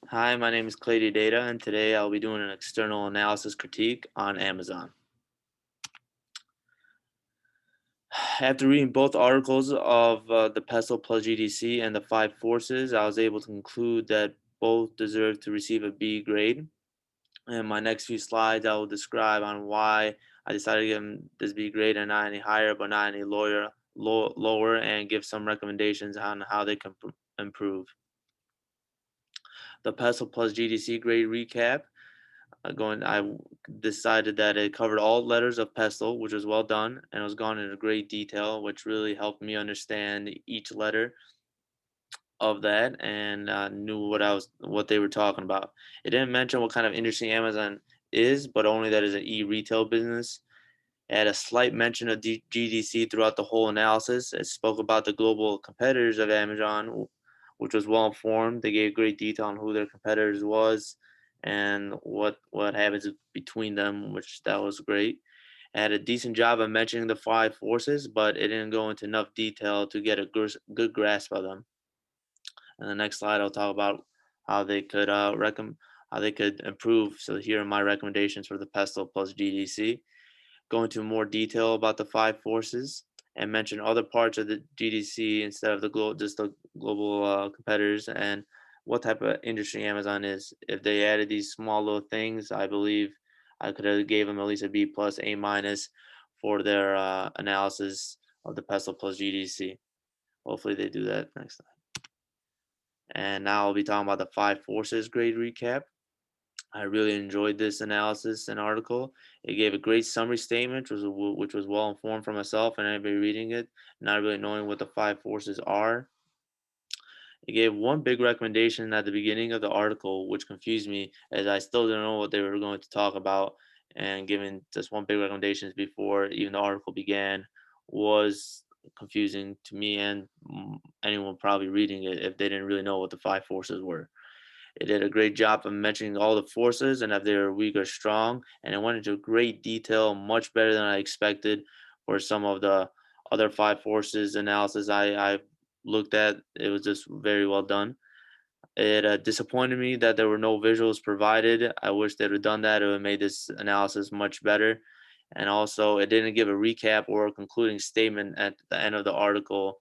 Hi, my name is Clady Data, and today I'll be doing an external analysis critique on Amazon. After reading both articles of the PESTLE plus GDC and the five forces, I was able to conclude that both deserve to receive a B grade. In my next few slides, I will describe on why I decided to give them this B grade and not any higher, but not any lower, and give some recommendations on how they can improve. The PESTLE plus GDC grade recap. I decided that it covered all letters of pestle, which was well done, and it was gone into great detail, which really helped me understand each letter of that and knew what they were talking about. It didn't mention what kind of industry Amazon is, but only that is an e-retail business. It had a slight mention of GDC throughout the whole analysis. It spoke about the global competitors of Amazon, which was well informed. They gave great detail on who their competitors was and what happens between them, which that was great. It had a decent job of mentioning the five forces, but it didn't go into enough detail to get a good grasp of them. And the next slide, I'll talk about how they could how they could improve. So here are my recommendations for the Pestle plus GDC. Go into more detail about the five forces and mention other parts of the GDC instead of just the global competitors and what type of industry Amazon is. If they added these small little things, I believe I could have gave them at least a B plus, A minus for their analysis of the Pestle plus GDC. Hopefully they do that next time. And now I'll be talking about the five forces grade recap. I really enjoyed this analysis and article. It gave a great summary statement, which was well informed for myself and anybody reading it, not really knowing what the five forces are. It gave one big recommendation at the beginning of the article, which confused me as I still didn't know what they were going to talk about. And giving just one big recommendation before even the article began was confusing to me and anyone probably reading it if they didn't really know what the five forces were. It did a great job of mentioning all the forces and if they were weak or strong, and it went into great detail, much better than I expected for some of the other five forces analysis I looked at. It was just very well done. It disappointed me that there were no visuals provided. I wish they'd have done that. It would have made this analysis much better. And also, it didn't give a recap or a concluding statement at the end of the article,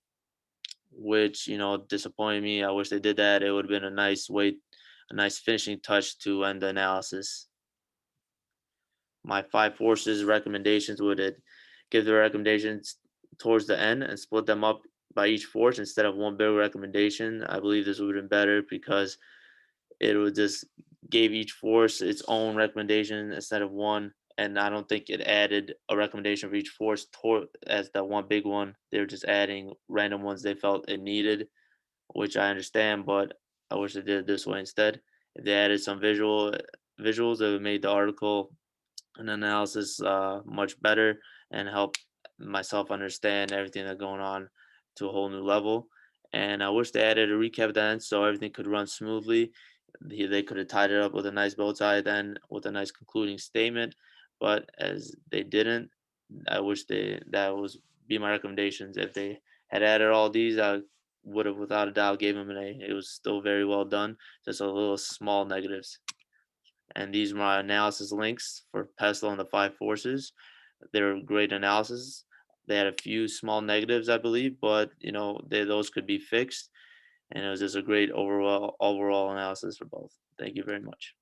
which disappointed me. I wish they did that. It would have been a nice finishing touch to end the analysis. My five forces recommendations would give the recommendations towards the end and split them up by each force instead of one big recommendation. I believe this would have been better because it would just gave each force its own recommendation instead of one. And I don't think it added a recommendation for each force as that one big one. They were just adding random ones they felt it needed, which I understand, but I wish they did it this way instead. If they added some visuals, it would made the article and analysis much better and help myself understand everything that's going on to a whole new level. And I wish they added a recap then so everything could run smoothly. They could have tied it up with a nice bow tie then with a nice concluding statement. But as they didn't, I wish that was be my recommendations. If they had added all these, I would have without a doubt gave them an A. It was still very well done, just a little small negatives. And these are my analysis links for Pestle and the five forces. They're great analysis. They had a few small negatives, I believe, but those could be fixed. And it was just a great overall analysis for both. Thank you very much.